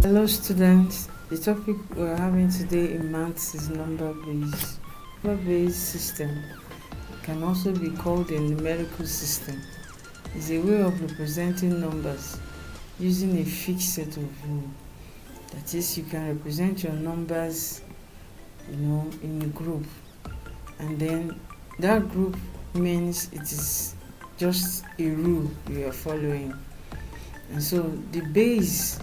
Hello students, the topic we're having today in maths is number-based. Number-based system can also be called a numerical system. It's a way of representing numbers using a fixed set of rules. That is, you can represent your numbers in a group, and then that group means it is just a rule you are following. And so the base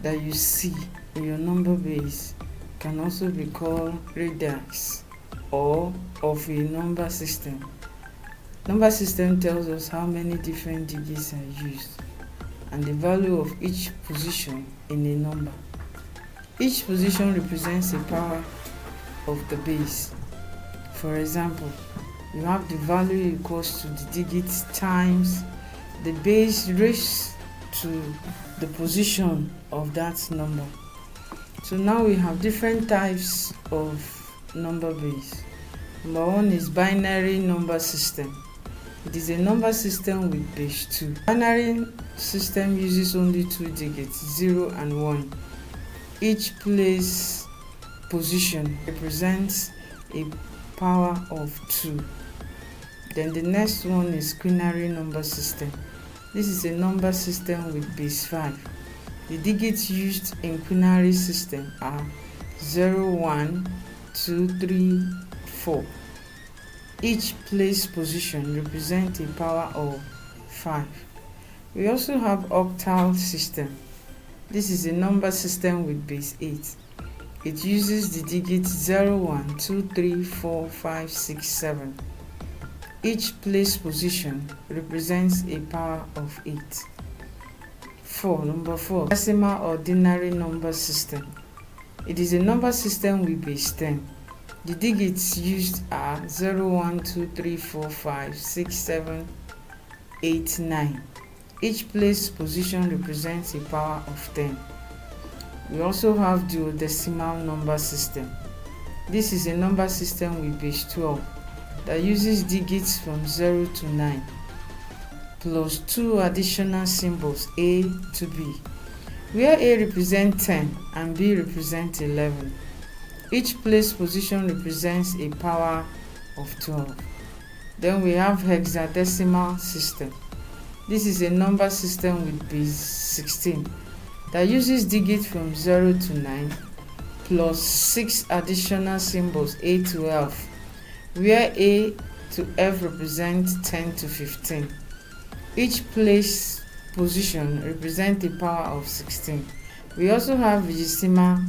that you see in your number base can also be called radius or of a number system. Number system tells us how many different digits are used and the value of each position in a number. Each position represents a power of the base. For example, you have the value equals to the digits times the base raised to the position of that number. So now we have different types of number base. Number one is binary number system. It is a number system with base 2. Binary system uses only two digits, 0 and 1. Each place position represents a power of 2. Then the next one is quinary number system. This is a number system with base 5. The digits used in quinary system are 0, 1, 2, 3, 4. Each place position represents a power of 5. We also have octal system. This is a number system with base 8. It uses the digits 0, 1, 2, 3, 4, 5, 6, 7. Each place position represents a power of 8. Number 4, decimal ordinary number system. It is a number system with base 10. The digits used are 0, 1, 2, 3, 4, 5, 6, 7, 8, 9. Each place position represents a power of 10. We also have duodecimal number system. This is a number system with base 12 that uses digits from 0 to 9 plus two additional symbols A to B, where A represents 10 and B represents 11. Each place position represents a power of 12. Then we have hexadecimal system. This is a number system with base 16 that uses digits from 0 to 9 plus 6 additional symbols A to F, where A to F represents 10 to 15. Each place position represents a power of 16. We also have decimal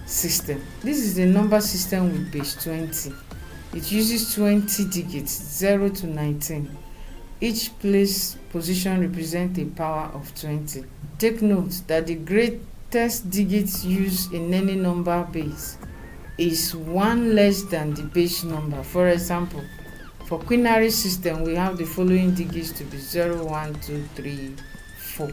system. This is a number system with base 20. It uses 20 digits, 0 to 19. Each place position represents a power of 20. Take note that the greatest digits used in any number base is 1 less than the base number. For example, for quinary system, we have the following digits to be 0, 1, 2, 3, 4.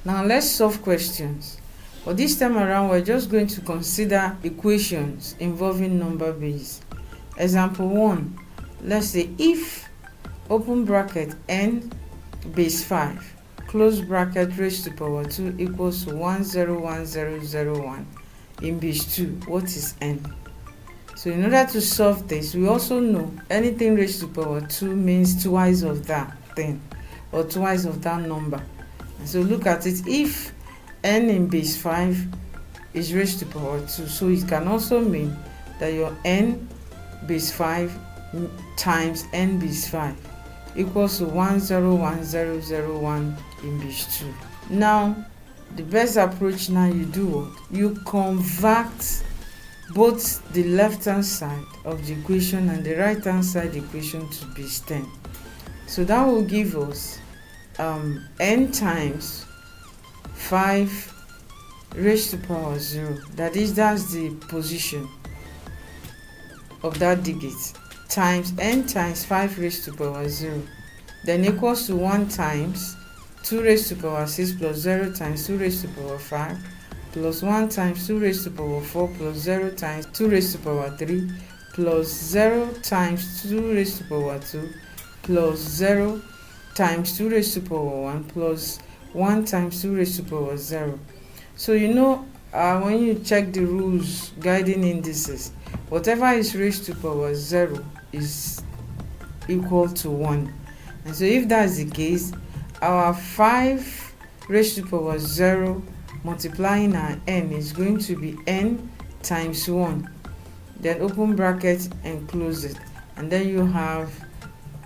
Now let's solve questions. For this time around, we're just going to consider equations involving number base. Example 1. Let's say if open bracket n base 5 close bracket raised to power 2 equals to 101001 in base 2, what is n? So in order to solve this, we also know anything raised to power 2 means twice of that thing or twice of that number. And so look at it. If n in base 5 is raised to power 2, so it can also mean that your n base 5 times n base 5 equals to 101001 in base 2. Now, the best approach now you do what? You convert both the left hand side of the equation and the right hand side equation to base 10. So that will give us n times 5 raised to power 0. That's the position of that digit, times n times 5 raised to power 0. Then equals to 1 times 2 raised to power 6 plus 0 times 2 raised to power 5 plus 1 times 2 raised to power 4 plus 0 times 2 raised to power 3 plus 0 times 2 raised to power 2 plus 0 times 2 raised to power 1 plus 1 times 2 raised to power 0. So you know, when you check the rules guiding indices, whatever is raised to power 0 is equal to 1. And so if that's the case, our 5 raised to power 0 multiplying our n is going to be n times 1. Then open bracket and close it. And then you have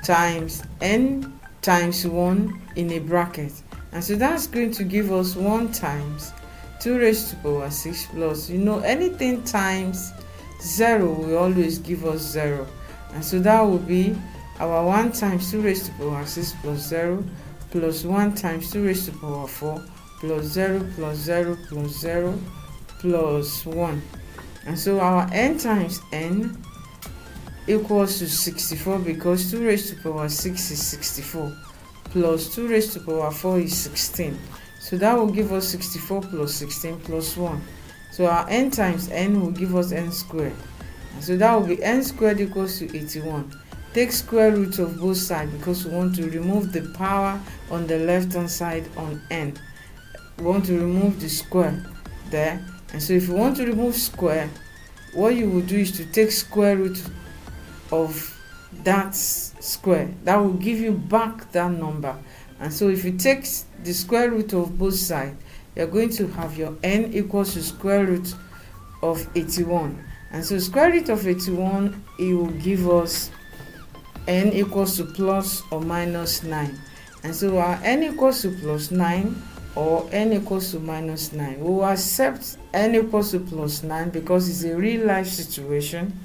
times n times 1 in a bracket. And so that's going to give us 1 times 2 raised to power 6 plus, anything times 0 will always give us 0. And so that will be our 1 times 2 raised to power 6 plus 0 plus 1 times 2 raised to power 4 plus 0 plus 0 plus 0 plus 1. And so our n times n equals to 64 because 2 raised to power 6 is 64 plus 2 raised to power 4 is 16. So that will give us 64 plus 16 plus 1. So our n times n will give us n squared. And so that will be n squared equals to 81. Take square root of both sides because we want to remove the power on the left hand side on n. We want to remove the square there. And so if you want to remove square, what you will do is to take square root of that square. That will give you back that number. And so if you take the square root of both sides, you're going to have your n equals to square root of 81. And so square root of 81, it will give us n equals to plus or minus 9. And so our n equals to plus 9 or n equals to minus 9. We will accept n equals to plus 9 because it's a real life situation.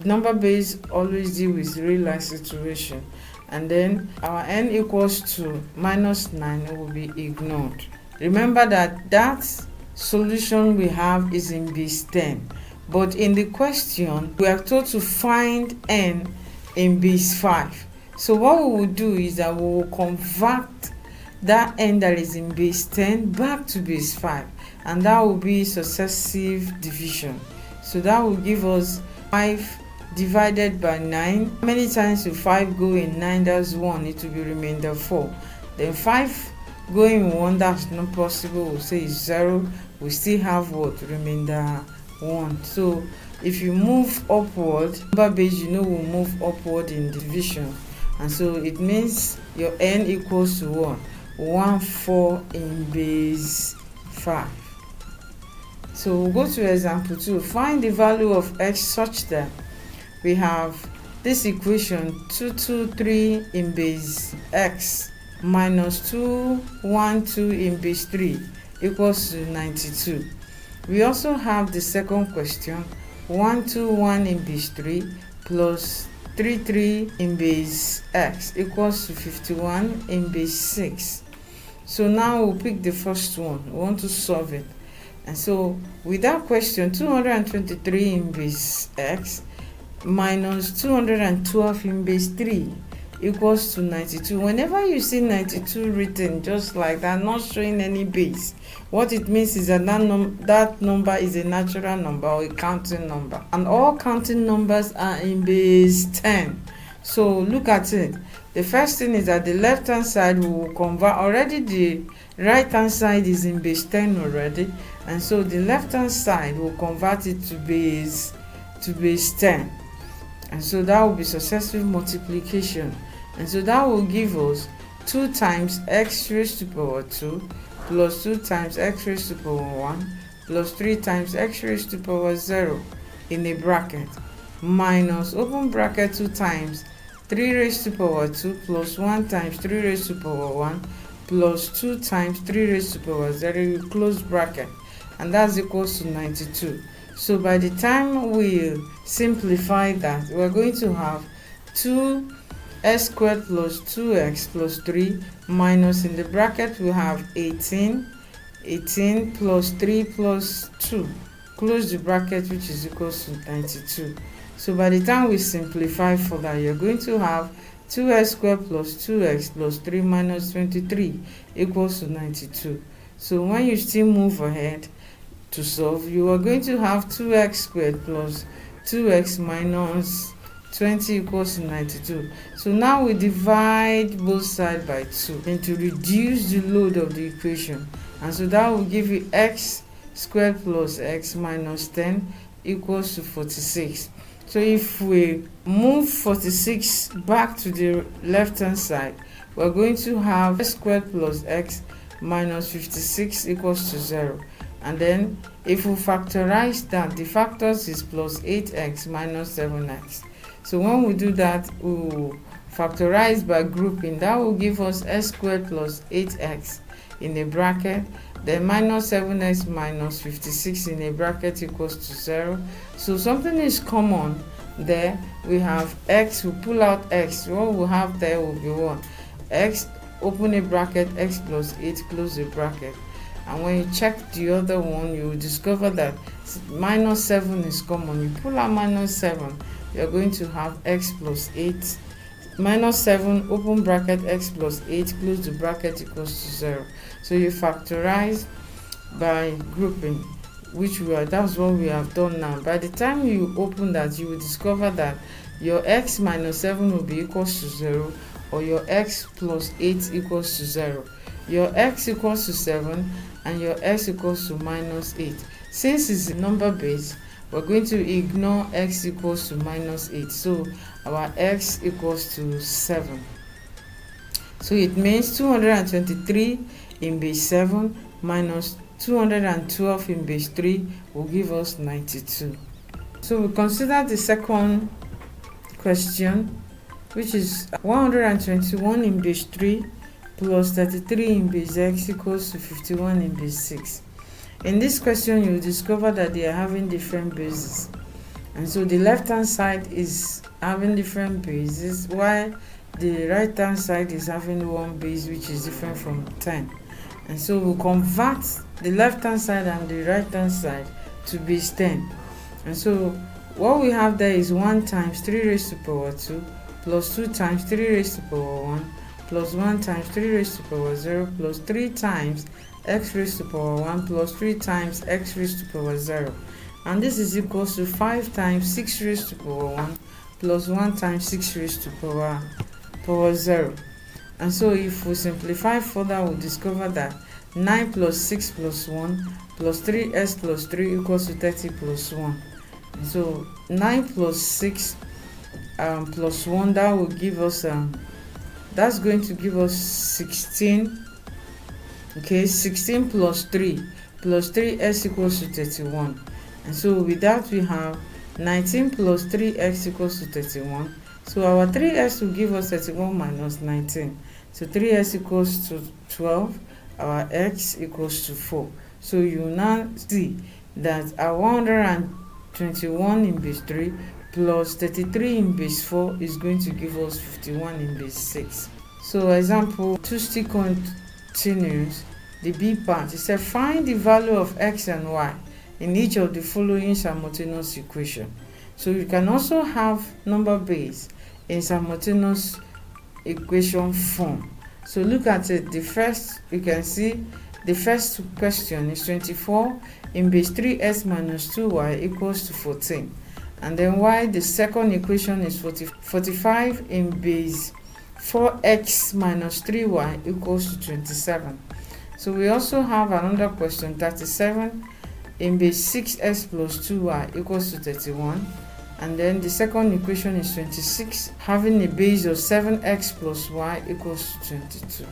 Number base always deal with real life situation. And then our n equals to minus 9 will be ignored. Remember that solution we have is in base 10. But in the question, we are told to find n in base 5. So what we will do is that we will convert that n that is in base 10 back to base 5. And that will be successive division. So that will give us 5 divided by 9. How many times will 5 go in 9? That's 1. It will be remainder 4. Then 5 going in 1, that's not possible. We'll say it's 0. We still have what? Remainder 1. So if you move upward, number base, will move upward in division. And so it means your n equals to what? 1, 4 in base 5. So we'll go to example 2. Find the value of x such that we have this equation 2, 2, 3 in base x minus 2, 1, 2 in base 3 equals to 92. We also have the second question 1, 2, 1 in base 3 plus 3, 3 in base x equals to 51 in base 6. So now we'll pick the first one. We want to solve it. And so with that question, 223 in base x minus 212 in base 3 equals to 92. Whenever you see 92 written just like that, not showing any base, what it means is that that number is a natural number or a counting number. And all counting numbers are in base 10. So look at it. The first thing is that the left hand side will convert. Already the right hand side is in base 10 already. And so the left hand side will convert it to base 10. And so that will be successive multiplication. And so that will give us 2 times x raised to power 2 plus 2 times x raised to power 1 plus 3 times x raised to power 0 in a bracket minus open bracket 2 times 3 raised to power 2 plus 1 times 3 raised to power 1 plus 2 times 3 raised to power 0 close bracket, and that's equals to 92. So by the time we simplify that, we're going to have 2x squared plus 2x plus 3 minus in the bracket we have 18 plus 3 plus 2, close the bracket, which is equals to 92. So by the time we simplify further, you're going to have 2x squared plus 2x plus 3 minus 23 equals to 92. So when you still move ahead to solve, you are going to have 2x squared plus 2x minus 20 equals to 92. So now we divide both sides by 2 and to reduce the load of the equation. And so that will give you x squared plus x minus 10 equals to 46. So if we move 46 back to the left hand side, we're going to have x squared plus x minus 56 equals to 0. And then if we factorize that, the factors is plus 8x minus 7x. So when we do that, we will factorize by grouping. That will give us x squared plus 8x in a bracket, then minus 7x minus 56 in a bracket equals to 0. So something is common there. We have x, we pull out x. What we have there will be 1. X, open a bracket, x plus 8, close the bracket. And when you check the other one, you will discover that minus 7 is common. You pull out minus 7, you're going to have x plus 8. Minus 7, open bracket, x plus 8, close the bracket equals to 0. So you factorize by grouping, which that's what we have done now. By the time you open that, you will discover that your x minus 7 will be equals to 0, or your x plus 8 equals to 0. Your x equals to 7 and your x equals to minus 8. Since it's a number base, we're going to ignore x equals to minus 8. So our x equals to 7. So it means 223 in base 7 minus 212 in base 3 will give us 92. So we consider the second question, which is 121 in base 3 plus 33 in base x equals to 51 in base 6. In this question, you discover that they are having different bases. And so the left hand side is having different bases, while the right hand side is having one base which is different from 10. And so we'll convert the left hand side and the right hand side to base 10. And so what we have there is 1 times 3 raised to power 2 plus 2 times 3 raised to power 1 plus 1 times 3 raised to power 0 plus 3 times x raised to power 1 plus 3 times x raised to power 0. And this is equals to 5 times 6 raised to power 1 plus 1 times 6 raised to power 0. And so if we simplify further, we'll discover that 9 plus 6 plus 1 plus 3s plus 3 equals to 30 plus 1. And so 9 plus 6 plus 1, that will give us that's going to give us 16. Okay, 16 plus 3 plus 3s equals to 31. And so with that, we have 19 plus 3x equals to 31. So our 3s will give us 31 minus 19. So 3s equals to 12. Our x equals to 4. So you now see that our 121 in base 3 plus 33 in base 4 is going to give us 51 in base 6. So example 2 still continues. The B part, it said find the value of x and y in each of the following simultaneous equation. So you can also have number base in simultaneous equation form. So look at it. The first, you can see the first question is 24 in base 3s minus 2y equals to 14. And then y, the second equation is 45 in base 4x minus 3y equals to 27. So we also have another question, 37 in base 6s plus 2y equals to 31. And then the second equation is 26, having a base of 7x plus y equals to 22.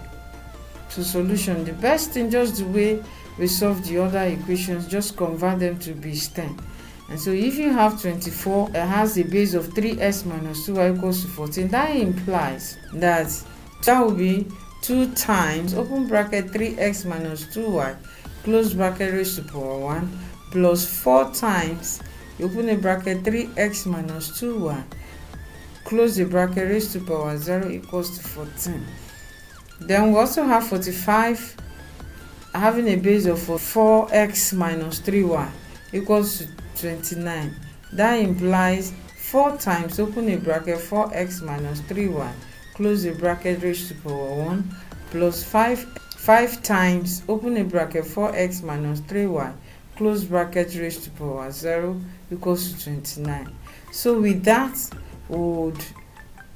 So solution, the best thing, just the way we solve the other equations, just convert them to base 10. And so if you have 24, it has a base of 3s minus 2y equals to 14. That implies that will be 2 times, open bracket, 3x minus 2y, close bracket, raised to power 1, plus 4 times, you open a bracket, 3x minus 2y, close the bracket, raised to power 0 equals to 14. Then we also have 45 having a base of 4x minus 3y equals to 29. That implies 4 times, open a bracket, 4x minus 3y, close the bracket, raised to power 1, plus 5 times, open a bracket, 4x minus 3y, close bracket, raised to power 0 equals to 29. So with that, we would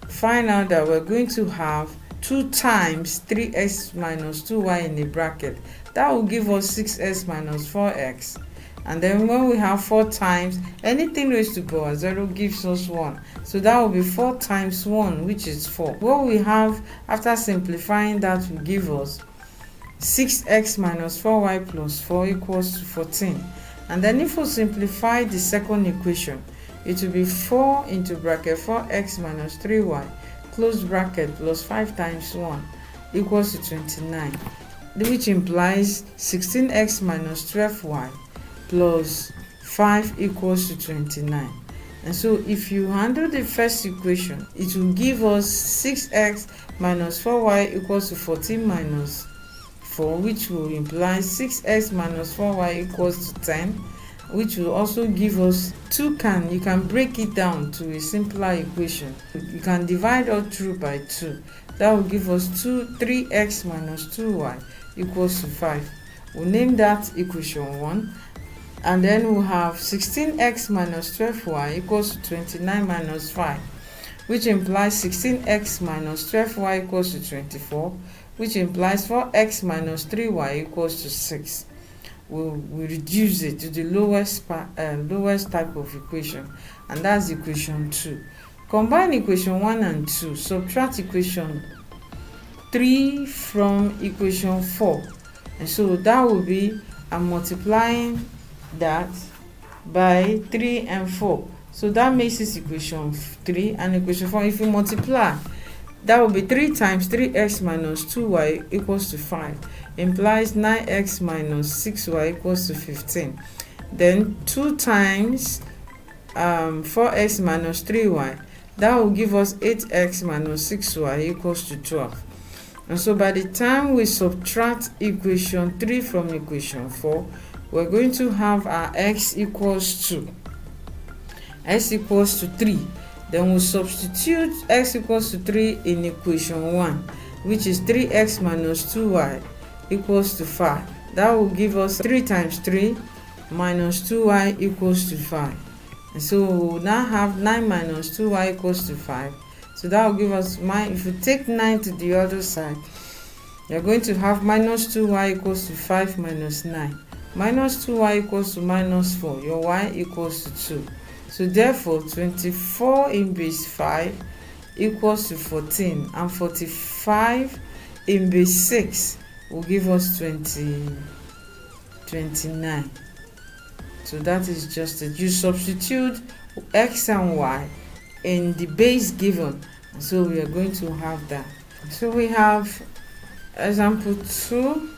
find out that we're going to have 2 times 3x minus 2y in a bracket. That will give us 6x minus 4x. And then when we have 4 times anything raised to power 0 gives us 1. So that will be 4 times 1, which is 4. What we have after simplifying that will give us 6x minus 4y plus 4 equals to 14. And then if we simplify the second equation, it will be 4 into bracket 4x minus 3y close bracket plus 5 times 1 equals to 29, which implies 16x minus 12y plus 5 equals to 29. And so if you handle the first equation, it will give us 6x minus 4y equals to 14 minus 4, which will imply 6x minus 4y equals to 10, which will also give us you can break it down to a simpler equation. You can divide all through by 2. That will give us 3x minus 2y equals to 5. We'll name that equation 1. And then we'll have 16x minus 12y equals to 29 minus 5, which implies 16x minus 12y equals to 24, which implies 4x minus 3y equals to 6. We'll reduce it to the lowest type of equation, and that's equation 2. Combine equation 1 and 2, subtract equation 3 from equation 4, and so that will be, I'm multiplying that by 3 and 4, so that makes this equation 3, and equation 4, if you multiply, that will be 3 times 3x minus 2y equals to 5, implies 9x minus 6y equals to 15. Then 2 times 4x minus 3y, that will give us 8x minus 6y equals to 12. And so by the time we subtract equation 3 from equation 4, we're going to have our x equals to 3. Then we'll substitute x equals to 3 in equation 1, which is 3x minus 2y equals to 5. That will give us 3 times 3 minus 2y equals to 5. And so we'll now have 9 minus 2y equals to 5. So that will give us, if you take 9 to the other side, you're going to have minus 2y equals to 5 minus 9. Minus 2y equals to minus 4. Your y equals to 2. So therefore 24 in base 5 equals to 14, and 45 in base 6 will give us 29. So that is just it. You substitute x and y in the base given, so we are going to have that. So we have example 2.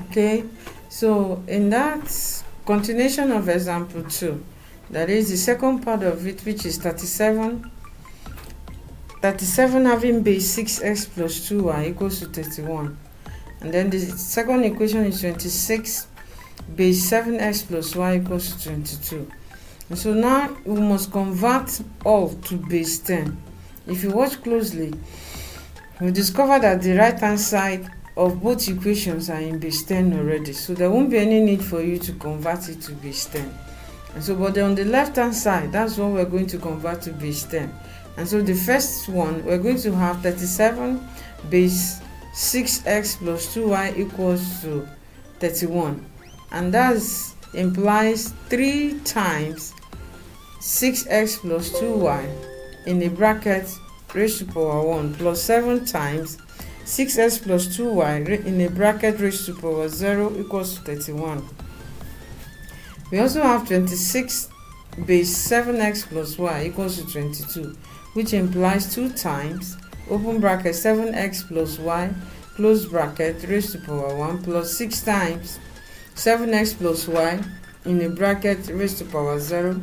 Okay, so in that continuation of example 2, that is the second part of it, which is 37 having base 6x plus 2y equals to 31. And then the second equation is 26 base 7x plus y equals to 22. And so now we must convert all to base 10. If you watch closely, we discover that the right hand side of both equations are in base 10 already, so there won't be any need for you to convert it to base 10. And so, but on the left hand side, that's what we're going to convert to base 10. And so the first one, we're going to have 37 base 6x plus 2y equals to 31. And that implies 3 times 6x plus 2y in a bracket raised to power 1 plus 7 times 6x plus 2y in a bracket raised to power 0 equals to 31. We also have 26 base 7x plus y equals to 22, which implies 2 times open bracket 7x plus y close bracket raised to power 1 plus 6 times 7x plus y in a bracket raised to power 0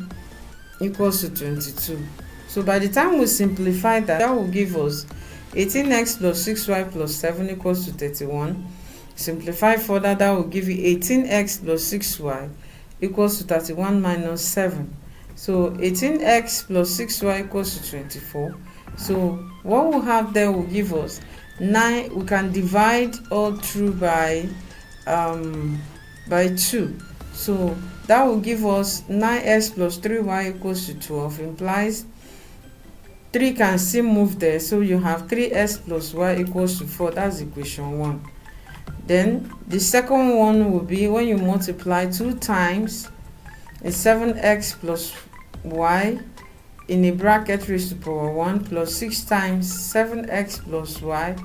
equals to 22. So by the time we simplify that, that will give us 18x plus 6y plus 7 equals to 31. Simplify further, that will give you 18x plus 6y equals to 31 minus 7. So 18x plus 6y equals to 24. So what we'll have there will give us 9. We can divide all through by 2. So that will give us 9x plus 3y equals to 12, implies 3 can still move there, so you have 3x plus y equals to 4. That's equation 1. Then the second one will be when you multiply 2 times is 7x plus y in a bracket raised to power 1 plus 6 times 7x plus y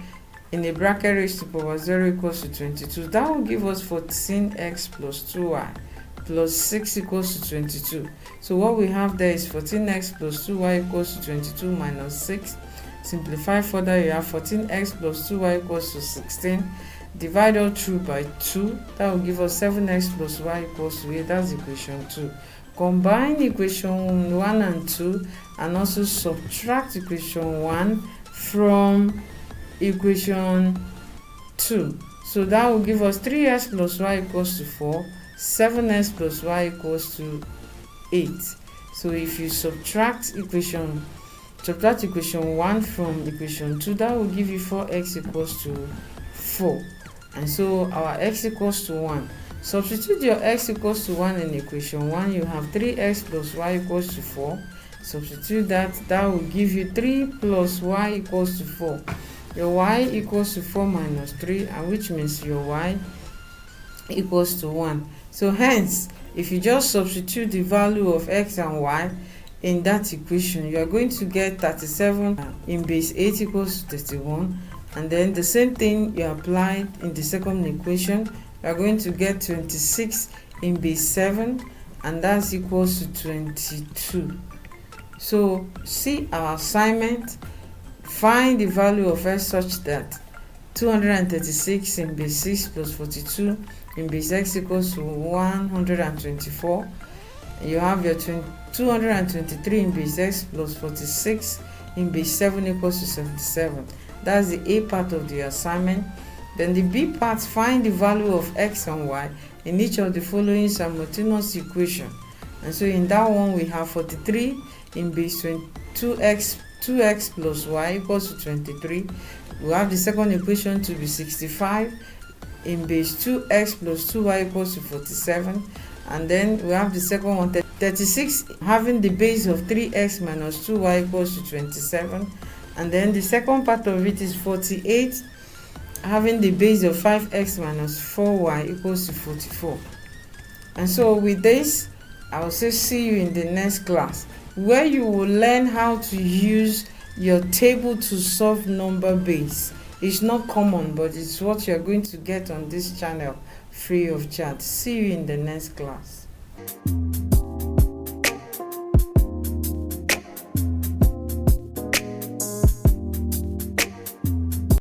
in a bracket raised to power 0 equals to 22. That will give us 14x plus 2y plus 6 equals to 22. So what we have there is 14x plus 2y equals to 22 minus 6. Simplify further, you have 14x plus 2y equals to 16. Divide all through by 2. That will give us 7x plus y equals to 8. That's equation 2. Combine equation 1 and 2 and also subtract equation 1 from equation 2. So that will give us 3x plus y equals to 4. 7x plus y equals to 8. So if you subtract equation 1 from equation 2, that will give you 4x equals to 4. And so our x equals to 1. Substitute your x equals to 1 in equation 1. You have 3x plus y equals to 4. Substitute that will give you 3 plus y equals to 4. Your y equals to 4 minus 3, and which means your y equals to 1. So hence, if you just substitute the value of x and y in that equation, you are going to get 37 in base 8 equals to 31. And then the same thing you applied in the second equation, you are going to get 26 in base 7, and that's equals to 22. So see our assignment. Find the value of x such that 236 in base 6 plus 42 in base x equals to 124. You have your 223 in base x plus 46 in base 7 equals to 77. That's the A part of the assignment. Then the B part, find the value of x and y in each of the following simultaneous equation. And so in that one we have 43 in base 2x plus y equals to 23. We have the second equation to be 65 in base 2x plus 2y equals to 47. And then we have the second one, 36 having the base of 3x minus 2y equals to 27. And then the second part of it is 48 having the base of 5x minus 4y equals to 44. And so with this, I will say see you in the next class, where you will learn how to use your table to solve number base. It's not common, but it's what you're going to get on this channel free of charge. See you in the next class.